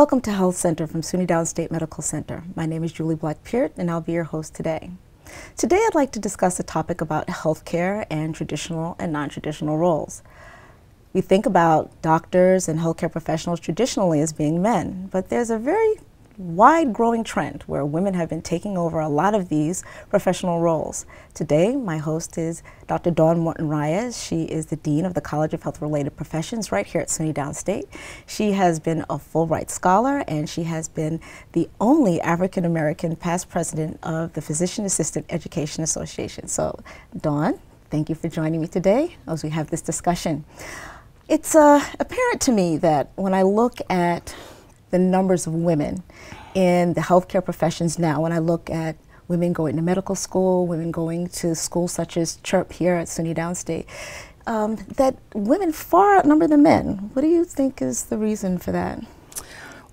Welcome to Health Center from SUNY Downstate Medical Center. My name is Julie Black-Peart and I'll be your host today. Today I'd like to discuss a topic about healthcare and traditional and non-traditional roles. We think about doctors and healthcare professionals traditionally as being men, but there's a very wide growing trend where women have been taking over a lot of these professional roles. Today, my host is Dr. Dawn Morton-Reyes. She is the Dean of the College of Health-Related Professions right here at SUNY Downstate. She has been a Fulbright Scholar, and she has been the only African-American past president of the Physician Assistant Education Association. So, Dawn, thank you for joining me today as we have this discussion. It's apparent to me that when I look at the numbers of women in the healthcare professions now, when I look at women going to medical school, women going to schools such as CHIRP here at SUNY Downstate, that women far outnumber the men. What do you think is the reason for that?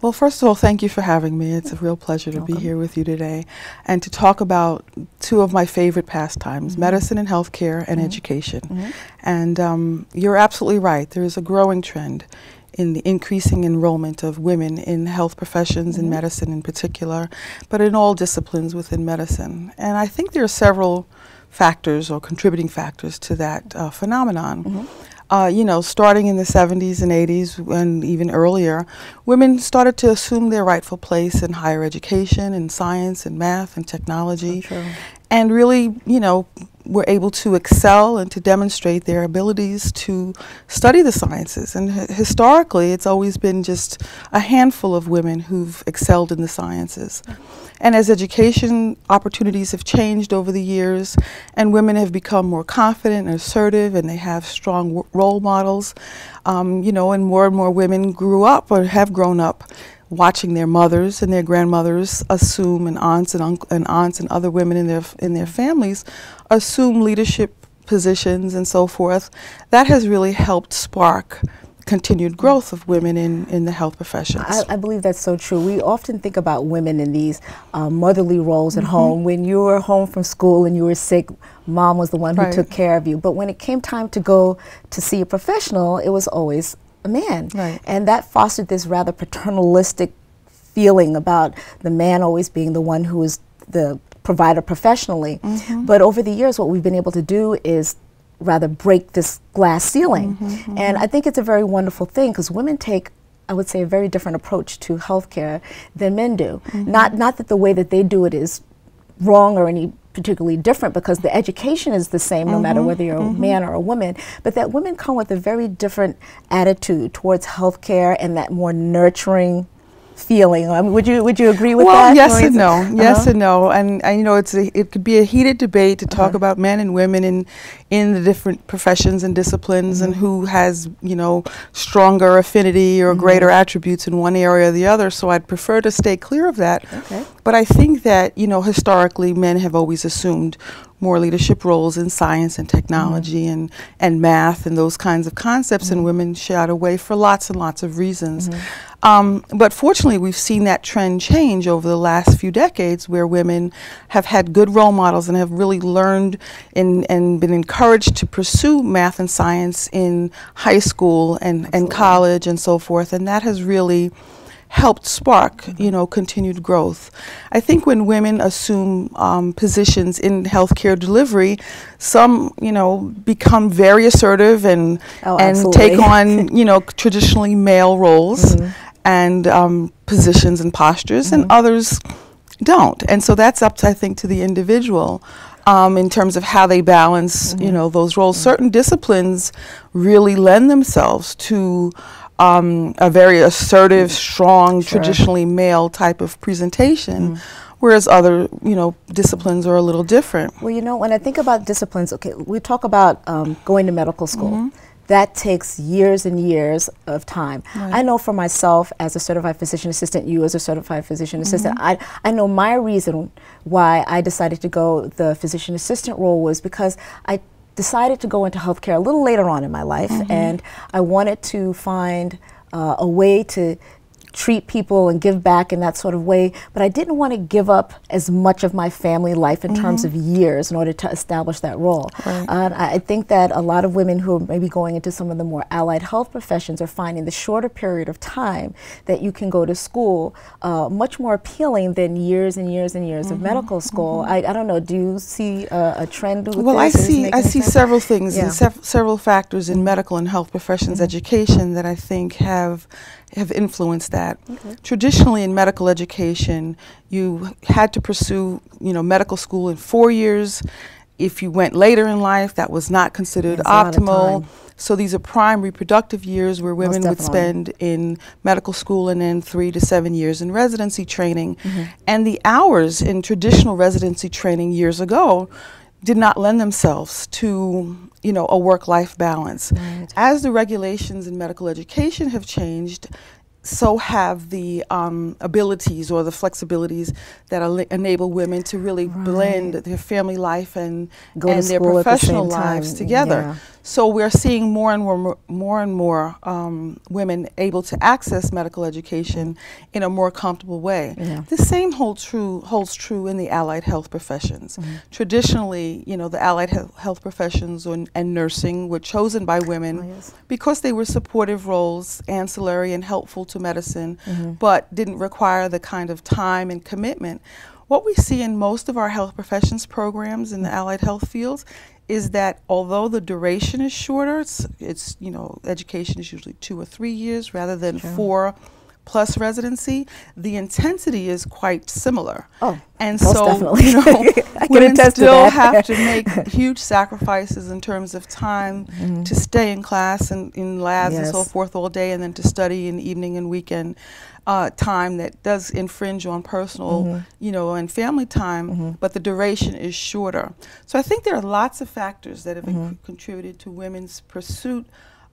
Well, first of all, thank you for having me. It's a real pleasure to be here with you today and to talk about two of my favorite pastimes, medicine and healthcare and education. And you're absolutely right. There is a growing trend in the increasing enrollment of women in health professions, in medicine in particular, but in all disciplines within medicine. And I think there are several factors or contributing factors to that phenomenon. You know, starting in the 70s and 80s and even earlier, women started to assume their rightful place in higher education, in science and math and technology, and really, you know, were able to excel and to demonstrate their abilities to study the sciences. And historically, it's always been just a handful of women who've excelled in the sciences. And as education opportunities have changed over the years, and women have become more confident and assertive, and they have strong role models, you know, and more women grew up or have grown up watching their mothers and their grandmothers assume, and aunts and other women in their families assume leadership positions and so forth. That has really helped spark continued growth of women in the health professions. I believe that's so true. We often think about women in these motherly roles at home. When you were home from school and you were sick, mom was the one who took care of you. But when it came time to go to see a professional, it was always a man. And that fostered this rather paternalistic feeling about the man always being the one who is the provider professionally. But over the years, what we've been able to do is rather break this glass ceiling. And I think it's a very wonderful thing because women take, I would say, a very different approach to healthcare than men do. Not that the way that they do it is wrong or any particularly different, because the education is the same no matter whether you're a man or a woman, but that women come with a very different attitude towards healthcare and that more nurturing feeling. I mean, would you agree with that? Well, yes and no. Yes and no. And you know, it could be a heated debate to talk about men and women in the different professions and disciplines, and who has, you know, stronger affinity or greater attributes in one area or the other. So I'd prefer to stay clear of that. But I think that, you know, historically men have always assumed more leadership roles in science and technology and math and those kinds of concepts, and women shied away for lots and lots of reasons. But fortunately, we've seen that trend change over the last few decades, where women have had good role models and have really learned and been encouraged to pursue math and science in high school and college and so forth, and that has really helped spark, you know, continued growth. I think when women assume positions in healthcare delivery, some, you know, become very assertive and take on, you know, traditionally male roles and positions and postures, and others don't. And so that's up to, I think, to the individual in terms of how they balance, you know, those roles. Certain disciplines really lend themselves to a very assertive, strong, traditionally male type of presentation, whereas other, you know, disciplines are a little different. Well, you know, when I think about disciplines, okay, we talk about going to medical school. That takes years and years of time. I know for myself as a certified physician assistant, you as a certified physician assistant, I know my reason why I decided to go the physician assistant role was because I decided to go into healthcare a little later on in my life, and I wanted to find a way to treat people and give back in that sort of way, but I didn't want to give up as much of my family life in terms of years in order to establish that role. Right. I think that a lot of women who are maybe going into some of the more allied health professions are finding the shorter period of time that you can go to school much more appealing than years and years and years of medical school. I don't know, do you see a trend with Well, this? I see several things and several factors in medical and health professions education that I think have influenced that. Traditionally in medical education, you had to pursue, medical school in 4 years. If you went later in life, that was not considered optimal. So these are prime reproductive years where women would spend in medical school and then 3 to 7 years in residency training. And the hours in traditional residency training years ago did not lend themselves to, a work-life balance. Right. As the regulations in medical education have changed, so have the abilities or the flexibilities that enable women to really blend their family life and their professional lives together. So we're seeing more and more women able to access medical education in a more comfortable way. The same holds true in the allied health professions. Traditionally, the allied health professions and nursing were chosen by women because they were supportive roles, ancillary and helpful to medicine, but didn't require the kind of time and commitment. What we see in most of our health professions programs in the allied health fields is that although the duration is shorter, it's education is usually 2 or 3 years rather than 4 plus residency, the intensity is quite similar. And so women still have to make huge sacrifices in terms of time to stay in class and in labs and so forth all day, and then to study in evening and weekend time that does infringe on personal, and family time, but the duration is shorter. So I think there are lots of factors that have contributed to women's pursuit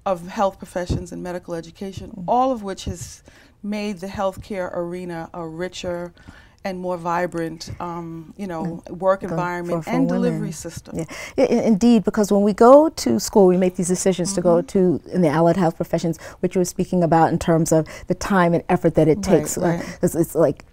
of health professions and medical education, all of which has made the healthcare arena a richer and more vibrant, work environment and delivery system. Indeed, because when we go to school, we make these decisions to go to in the allied health professions, which you were speaking about in terms of the time and effort that it takes. It's like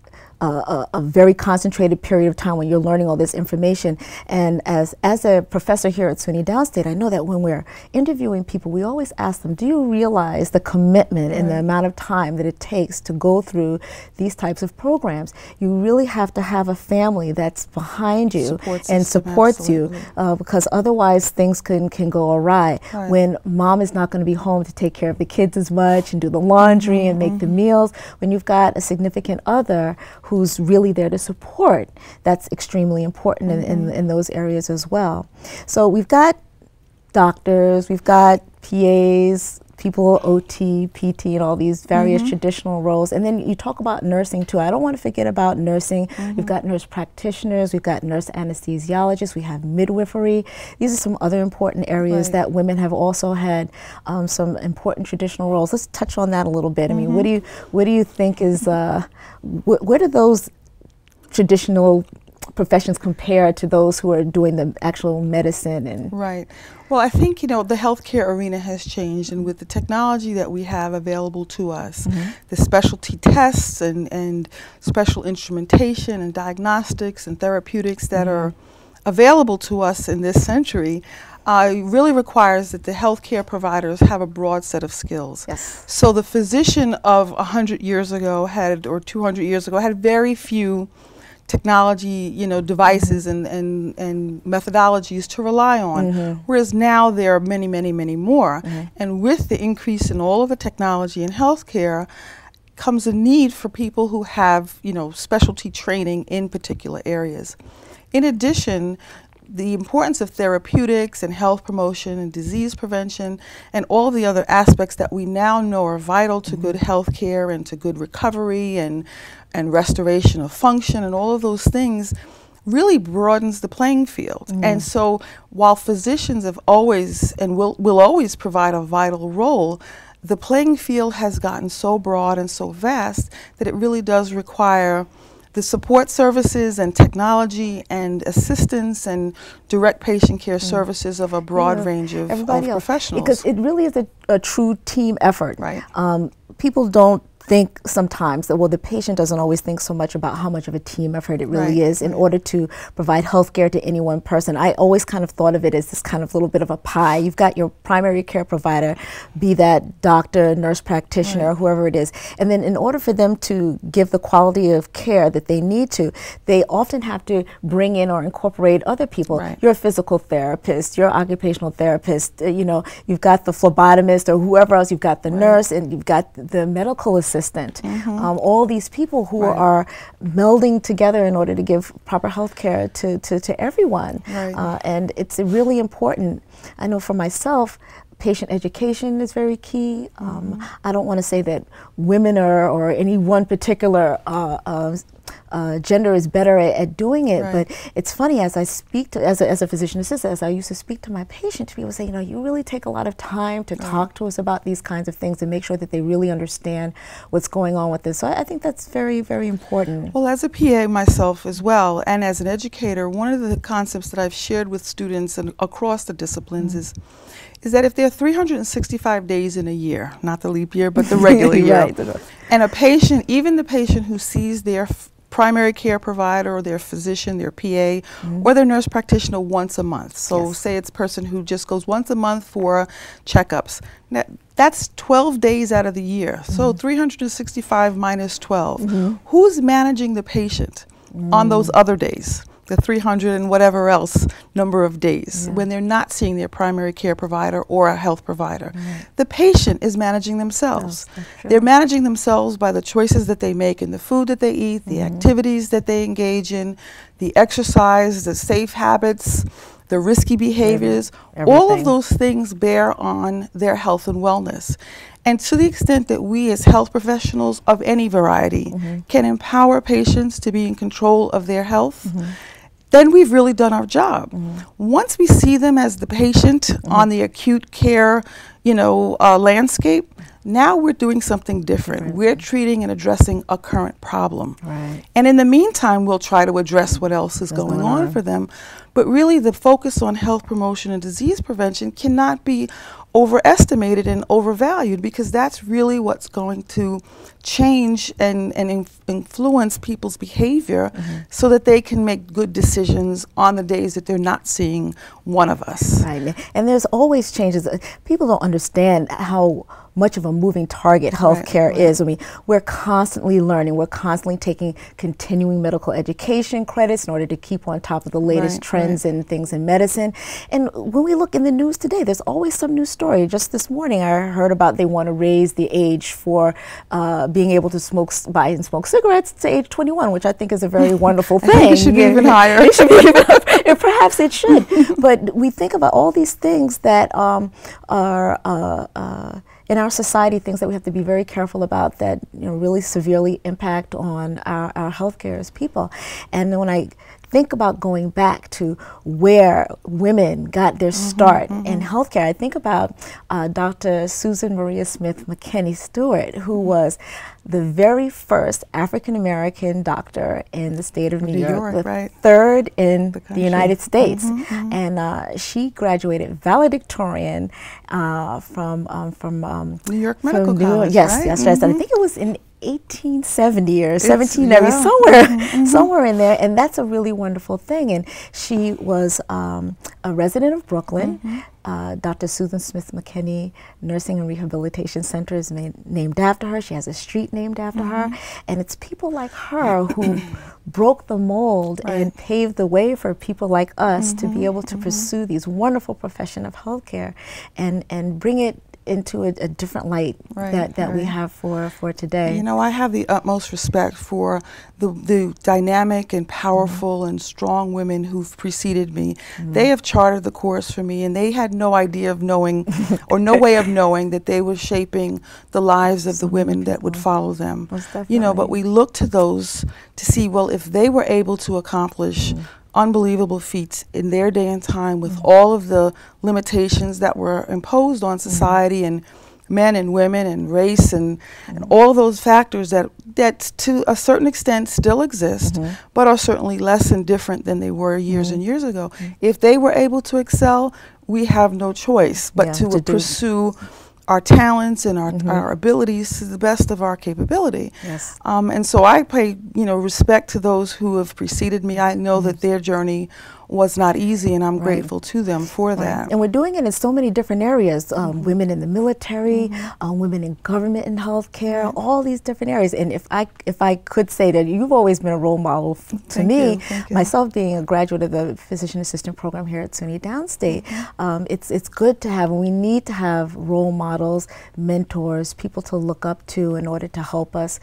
a very concentrated period of time when you're learning all this information. And as a professor here at SUNY Downstate, I know that when we're interviewing people, we always ask them, do you realize the commitment and the amount of time that it takes to go through these types of programs? You really have to have a family that's behind you and supports you, because otherwise things can go awry. When mom is not going to be home to take care of the kids as much and do the laundry and make the meals, when you've got a significant other who's really there to support, that's extremely important in those areas as well. So we've got doctors, we've got PAs, people, OT, PT, and all these various traditional roles. And then you talk about nursing too. I don't want to forget about nursing. We've got nurse practitioners, we've got nurse anesthesiologists, we have midwifery. These are some other important areas that women have also had some important traditional roles. Let's touch on that a little bit. I mean, what do you think is, where do those traditional professions compare to those who are doing the actual medicine? And well, I think the healthcare arena has changed, and with the technology that we have available to us, the specialty tests and special instrumentation and diagnostics and therapeutics that are available to us in this century really requires that the healthcare providers have a broad set of skills. So the physician of 100 years ago or 200 years ago had very few technology, devices and methodologies to rely on, whereas now there are many, many, many more. And with the increase in all of the technology in healthcare comes a need for people who have, specialty training in particular areas. In addition, the importance of therapeutics and health promotion and disease prevention and all the other aspects that we now know are vital to good health care and to good recovery and restoration of function and all of those things really broadens the playing field. And so while physicians have always and will always provide a vital role, the playing field has gotten so broad and so vast that it really does require the support services and technology and assistance and direct patient care services of a broad range of professionals. Because it really is a true team effort. People don't think sometimes that, well, the patient doesn't always think so much about how much of a team effort it really is in order to provide health care to any one person. I always kind of thought of it as this kind of little bit of a pie. You've got your primary care provider, be that doctor, nurse practitioner, whoever it is. And then in order for them to give the quality of care that they need to, they often have to bring in or incorporate other people. You're a physical therapist, you're an occupational therapist, you know, you've got the phlebotomist or whoever else, you've got the nurse, and you've got the medical assistant. All these people who are melding together in order to give proper health care to everyone. And it's really important. I know for myself, patient education is very key. I don't want to say that women or any one particular gender is better at doing it, but it's funny, as I speak to, as a physician assistant, as I used to speak to my patients, people say, you know, you really take a lot of time to talk to us about these kinds of things and make sure that they really understand what's going on with this. So I think that's very, very important. Well, as a PA myself as well, and as an educator, one of the concepts that I've shared with students and across the disciplines is that if there are 365 days in a year, not the leap year, but the regular year, and a patient, even the patient who sees their primary care provider or their physician, their PA, or their nurse practitioner once a month. So say it's a person who just goes once a month for checkups. Now, that's 12 days out of the year. So 365 minus 12. Who's managing the patient on those other days? The 300 and whatever else number of days when they're not seeing their primary care provider or a health provider. The patient is managing themselves. They're managing themselves by the choices that they make in the food that they eat, the activities that they engage in, the exercise, the safe habits, the risky behaviors. All of those things bear on their health and wellness. And to the extent that we as health professionals of any variety can empower patients to be in control of their health, then we've really done our job. Once we see them as the patient on the acute care, you know, landscape, now we're doing something different. We're treating and addressing a current problem. And in the meantime, we'll try to address what else is going on for them. But really, the focus on health promotion and disease prevention cannot be overestimated and overvalued, because that's really what's going to change and influence people's behavior so that they can make good decisions on the days that they're not seeing one of us. And there's always changes. People don't understand how much of a moving target healthcare is. I mean, we're constantly learning. We're constantly taking continuing medical education credits in order to keep on top of the latest trends and things in medicine. And when we look in the news today, there's always some new story. Just this morning, I heard about they want to raise the age for being able to buy and smoke cigarettes to age 21, which I think is a very wonderful thing. I think it should be even higher. It should be even higher. Perhaps it should. But we think about all these things that are in our society, things that we have to be very careful about that, you know, really severely impact on our healthcare as people. And then when I think about going back to where women got their start in healthcare, I think about Dr. Susan Maria Smith McKinney Stewart, who was the very first African-American doctor in the state of New York, the third in the United States. And she graduated valedictorian from New York Medical College, Yes, I think it was in 1870 or 1790, somewhere in there, and that's a really wonderful thing. And she was a resident of Brooklyn. Dr. Susan Smith McKinney Nursing and Rehabilitation Center is named after her. She has a street named after her, and it's people like her who broke the mold and paved the way for people like us to be able to pursue these wonderful profession of healthcare and bring it into a different light that we have for today. You know, I have the utmost respect for the dynamic and powerful and strong women who've preceded me. They have charted the course for me, and they had no idea of knowing or no way of knowing that they were shaping the lives of the women that would follow them. You know, but we look to those to see, well, if they were able to accomplish unbelievable feats in their day and time with all of the limitations that were imposed on society and men and women and race and all those factors that to a certain extent still exist, but are certainly less and different than they were years and years ago. If they were able to excel, we have no choice but to pursue our talents and our abilities to the best of our capability. Yes. And so I pay, respect to those who have preceded me. I know that their journey was not easy, and I'm grateful to them for that. And we're doing it in so many different areas, women in the military, women in government and healthcare, all these different areas. And if I could say that you've always been a role model to me, myself being a graduate of the physician assistant program here at SUNY Downstate, it's good to have, and we need to have role models, mentors, people to look up to in order to help us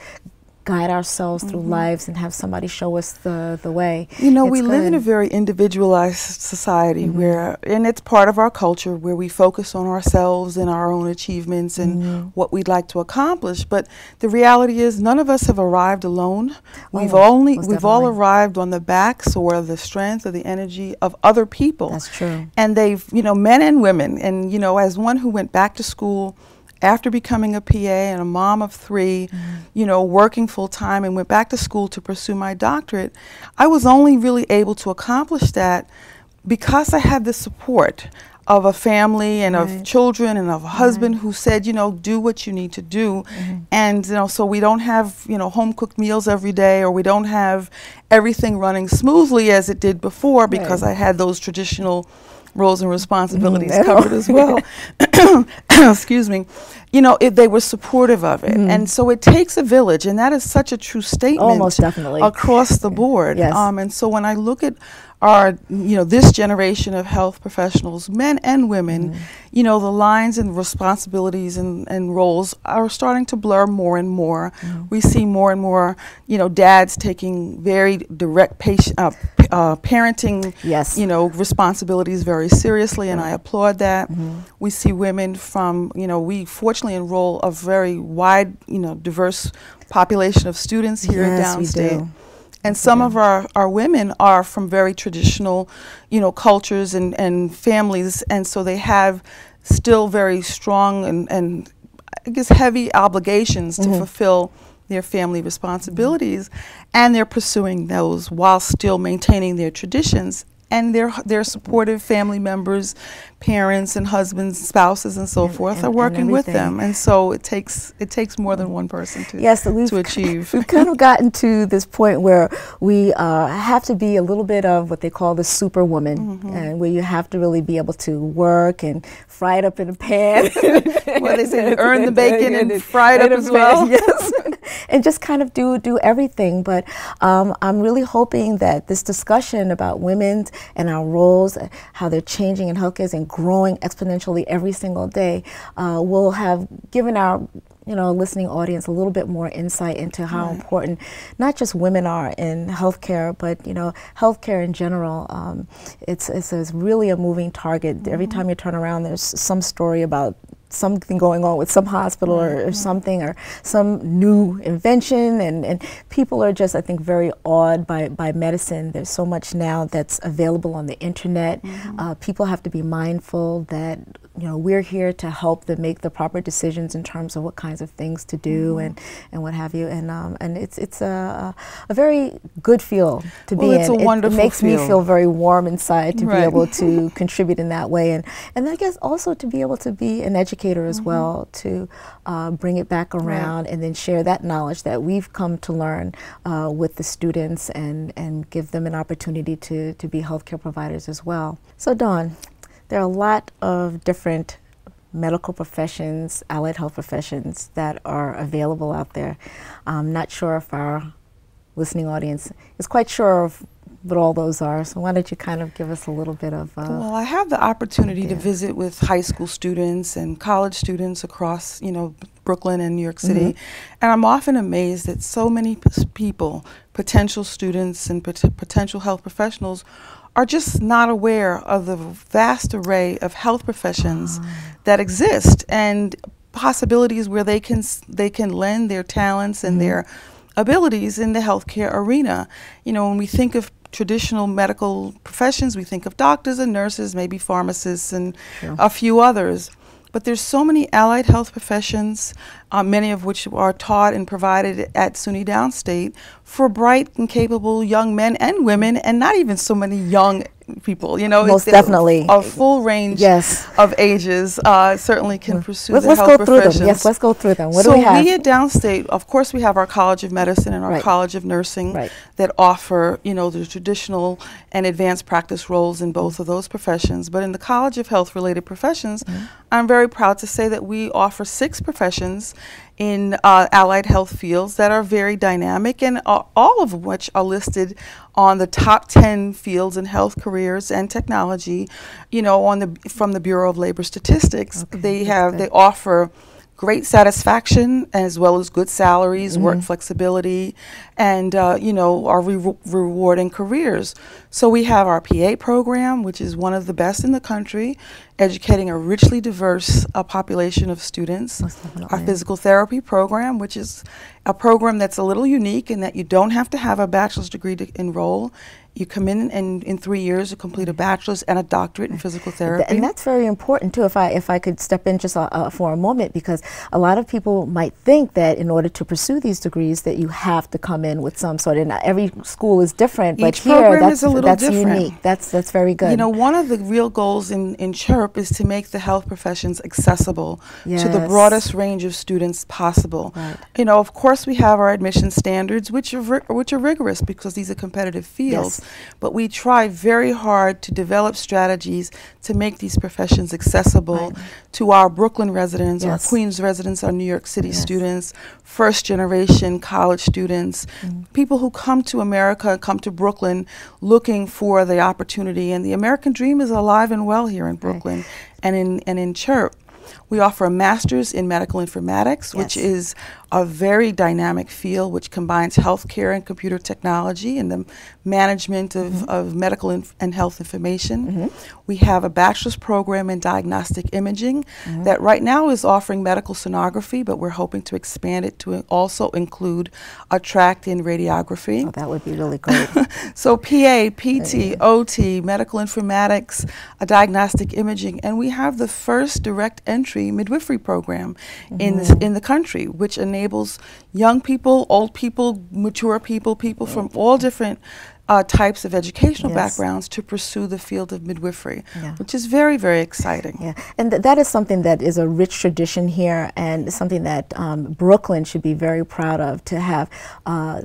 guide ourselves through lives and have somebody show us the way. We live in a very individualized society where, and it's part of our culture, where we focus on ourselves and our own achievements and what we'd like to accomplish. But the reality is none of us have arrived alone. We've all arrived on the backs or the strength or the energy of other people. That's true. And they've, men and women, and as one who went back to school after becoming a PA and a mom of 3, working full time, and went back to school to pursue my doctorate, I was only really able to accomplish that because I had the support of a family and of children and of a husband who said, do what you need to do. And, so we don't have, home cooked meals every day, or we don't have everything running smoothly as it did before, because I had those traditional roles and responsibilities covered as well. Excuse me. They were supportive of it. And so it takes a village, and that is such a true statement. Most definitely. Across the board. Yes. And so when I look at our, this generation of health professionals, men and women, the lines and responsibilities and roles are starting to blur more and more. We see more and more, dads taking very direct parenting, responsibilities very seriously, and I applaud that. We see women from, we fortunately enroll a very wide, diverse population of students here at Downstate. And some of our women are from very traditional, cultures and families, and so they have still very strong and I guess heavy obligations to fulfill their family responsibilities, and they're pursuing those while still maintaining their traditions. And their supportive family members, parents and husbands, spouses, and so forth are working with them. And so it takes more than one person to achieve. We've kind of gotten to this point where we have to be a little bit of what they call the superwoman, and where you have to really be able to work and fry it up in a pan. Well, they say earn the bacon and fry it up as well. Yes. And just kind of do everything. But I'm really hoping that this discussion about women and our roles, how they're changing in healthcare and growing exponentially every single day, will have given our listening audience a little bit more insight into how important not just women are in healthcare, but healthcare in general. It's really a moving target. Every time you turn around, there's some story about something going on with some hospital or something, or some new invention, and people are just, I think, very awed by medicine. There's so much now that's available on the internet. People have to be mindful that we're here to help them make the proper decisions in terms of what kinds of things to do and what have you. And it's a very good feel to be in. It's a wonderful It makes feel. me feel very warm inside to be able to contribute in that way, and I guess also to be able to be an educator as well, to bring it back around and then share that knowledge that we've come to learn with the students, and give them an opportunity to be healthcare providers as well. So Dawn, there are a lot of different medical professions, allied health professions that are available out there. I'm not sure if our listening audience is quite sure of what all those are, so why don't you kind of give us a little bit of well, I have the opportunity to visit with high school students and college students across, Brooklyn and New York City, and I'm often amazed that so many people, potential students and potential health professionals, are just not aware of the vast array of health professions that exist, and possibilities where they can lend their talents and their abilities in the healthcare arena. When we think of traditional medical professions, we think of doctors and nurses, maybe pharmacists, and a few others. But there's so many allied health professions, many of which are taught and provided at SUNY Downstate for bright and capable young men and women, and not even so many young people, you know. Most definitely. A full range of ages certainly can pursue the let's health go professions. through them. Yes, let's go through them. What do we have? So we at Downstate, of course, we have our College of Medicine and our College of Nursing that offer, you know, the traditional and advanced practice roles in both of those professions. But in the College of Health-related Professions, I'm very proud to say that we offer 6 professions in allied health fields that are very dynamic, and all of which are listed on the top 10 fields in health careers and technology, you know, from the Bureau of Labor Statistics. They offer great satisfaction as well as good salaries, work flexibility, and you know, are rewarding careers. So we have our PA program, which is one of the best in the country, educating a richly diverse population of students. Our physical therapy program, which is a program that's a little unique in that you don't have to have a bachelor's degree to enroll. You come in and in 3 years to complete a bachelor's and a doctorate in physical therapy. And that's very important too, if I could step in just for a moment, because a lot of people might think that in order to pursue these degrees that you have to come in with some sort of, every school is different, but here that's unique. That's very good. You know, one of the real goals in CHIRP is to make the health professions accessible to the broadest range of students possible. You know, of course we have our admission standards, which are rigorous because these are competitive fields. But we try very hard to develop strategies to make these professions accessible to our Brooklyn residents, our Queens residents, our New York City students, first-generation college students, people who come to America, come to Brooklyn looking for the opportunity. And the American dream is alive and well here in Brooklyn and in CHIRP. We offer a master's in medical informatics, which is a very dynamic field which combines healthcare and computer technology and the management of medical and health information. We have a bachelor's program in diagnostic imaging that right now is offering medical sonography, but we're hoping to expand it to also include a track in radiography. Oh, that would be really great. So PA, PT, OT, medical informatics, a diagnostic imaging, and we have the first direct entry midwifery program in the country, which enables young people, old people, mature people, people from all different types of educational backgrounds to pursue the field of midwifery, which is very, very exciting. And that is something that is a rich tradition here, and something that Brooklyn should be very proud of, to have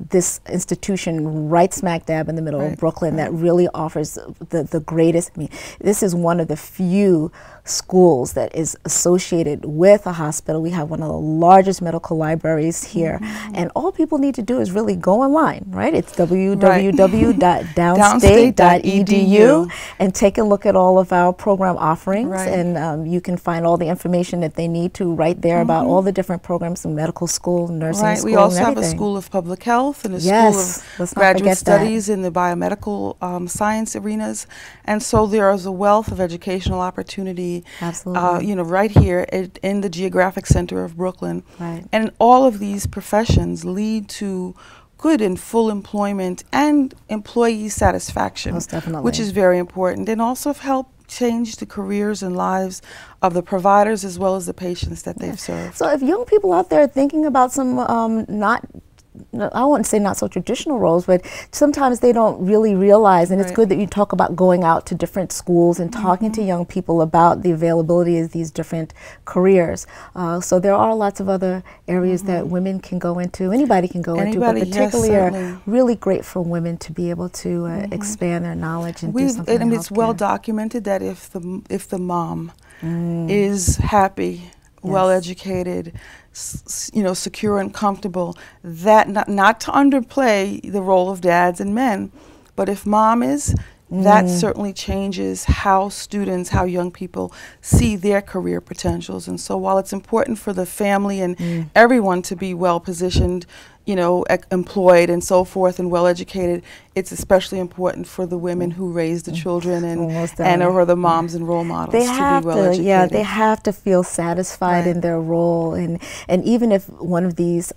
this institution right smack dab in the middle of Brooklyn that really offers the greatest. I mean, this is one of the few schools that is associated with a hospital. We have one of the largest medical libraries here, and all people need to do is really go online, right? It's www.downstate.edu and take a look at all of our program offerings, and you can find all the information that they need to right there about all the different programs in medical school, nursing school, we also have a school of public health and a school of graduate studies in the biomedical science arenas, and so there is a wealth of educational opportunity. Absolutely. You know, right here in the geographic center of Brooklyn. And all of these professions lead to good and full employment and employee satisfaction, which is very important, and also help change the careers and lives of the providers as well as the patients that they've served. So if young people out there are thinking about some I wouldn't say not so traditional roles, but sometimes they don't really realize, and it's good that you talk about going out to different schools and talking to young people about the availability of these different careers. So there are lots of other areas that women can go into, anybody can go into, but particularly are really great for women to be able to expand their knowledge and do something. And it's well documented that if the mom is happy, well educated, you know, secure and comfortable, that not to underplay the role of dads and men, but if mom is, that certainly changes how students, how young people see their career potentials. And so while it's important for the family and everyone to be well positioned, you know, employed and so forth and well educated, it's especially important for the women who raise the children and are the moms and role models to be well educated. Yeah, they have to feel satisfied in their role, and even if one of these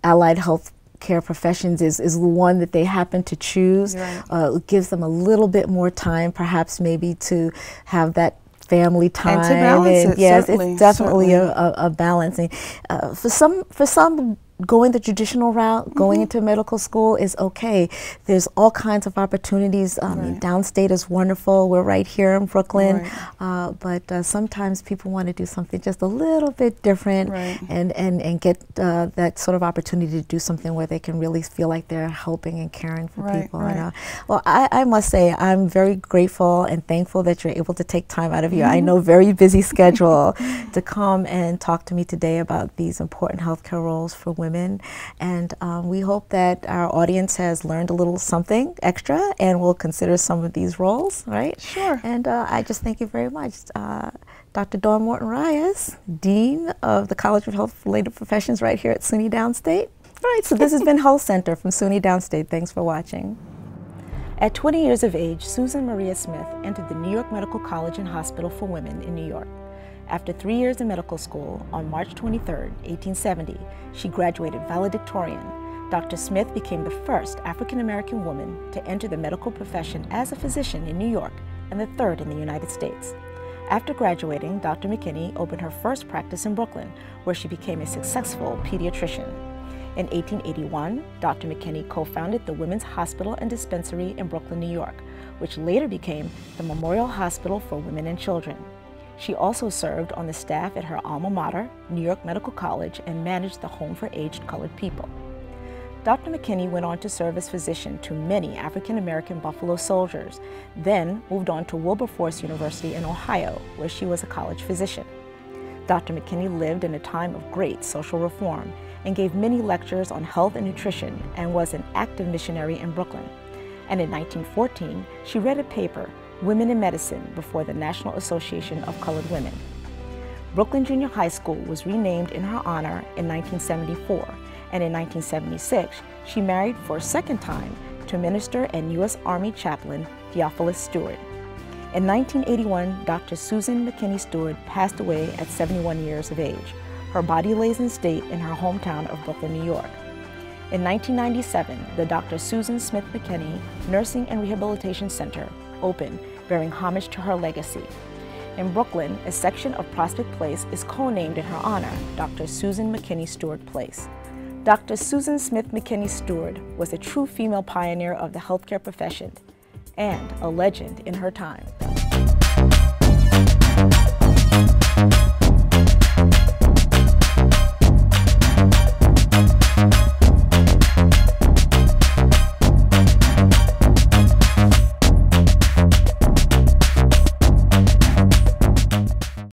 allied health care professions is the one that they happen to choose, it gives them a little bit more time, perhaps maybe to have that family time. And to balance it, yes, it's definitely a balancing. For some going the traditional route, going into medical school is okay. There's all kinds of opportunities. Downstate is wonderful. We're right here in Brooklyn. But sometimes people want to do something just a little bit different and get that sort of opportunity to do something where they can really feel like they're helping and caring for people. And, well, I must say I'm very grateful and thankful that you're able to take time out of your, I know, very busy schedule to come and talk to me today about these important healthcare roles for women. And we hope that our audience has learned a little something extra and will consider some of these roles, right? Sure. And I just thank you very much. Dr. Dawn Morton-Reyes, Dean of the College of Health-Related Professions right here at SUNY Downstate. All right, so this has been Health Center from SUNY Downstate. Thanks for watching. At 20 years of age, Susan Maria Smith entered the New York Medical College and Hospital for Women in New York. After 3 years in medical school, on March 23, 1870, she graduated valedictorian. Dr. Smith became the first African-American woman to enter the medical profession as a physician in New York and the third in the United States. After graduating, Dr. McKinney opened her first practice in Brooklyn, where she became a successful pediatrician. In 1881, Dr. McKinney co-founded the Women's Hospital and Dispensary in Brooklyn, New York, which later became the Memorial Hospital for Women and Children. She also served on the staff at her alma mater, New York Medical College, and managed the Home for Aged Colored People. Dr. McKinney went on to serve as physician to many African-American Buffalo soldiers, then moved on to Wilberforce University in Ohio, where she was a college physician. Dr. McKinney lived in a time of great social reform and gave many lectures on health and nutrition and was an active missionary in Brooklyn. And in 1914, she read a paper, Women in Medicine, before the National Association of Colored Women. Brooklyn Junior High School was renamed in her honor in 1974, and in 1976, she married for a second time to minister and U.S. Army chaplain Theophilus Stewart. In 1981, Dr. Susan McKinney Stewart passed away at 71 years of age. Her body lays in state in her hometown of Brooklyn, New York. In 1997, the Dr. Susan Smith McKinney Nursing and Rehabilitation Center opened, bearing homage to her legacy. In Brooklyn, a section of Prospect Place is co-named in her honor, Dr. Susan McKinney Stewart Place. Dr. Susan Smith McKinney Stewart was a true female pioneer of the healthcare profession and a legend in her time.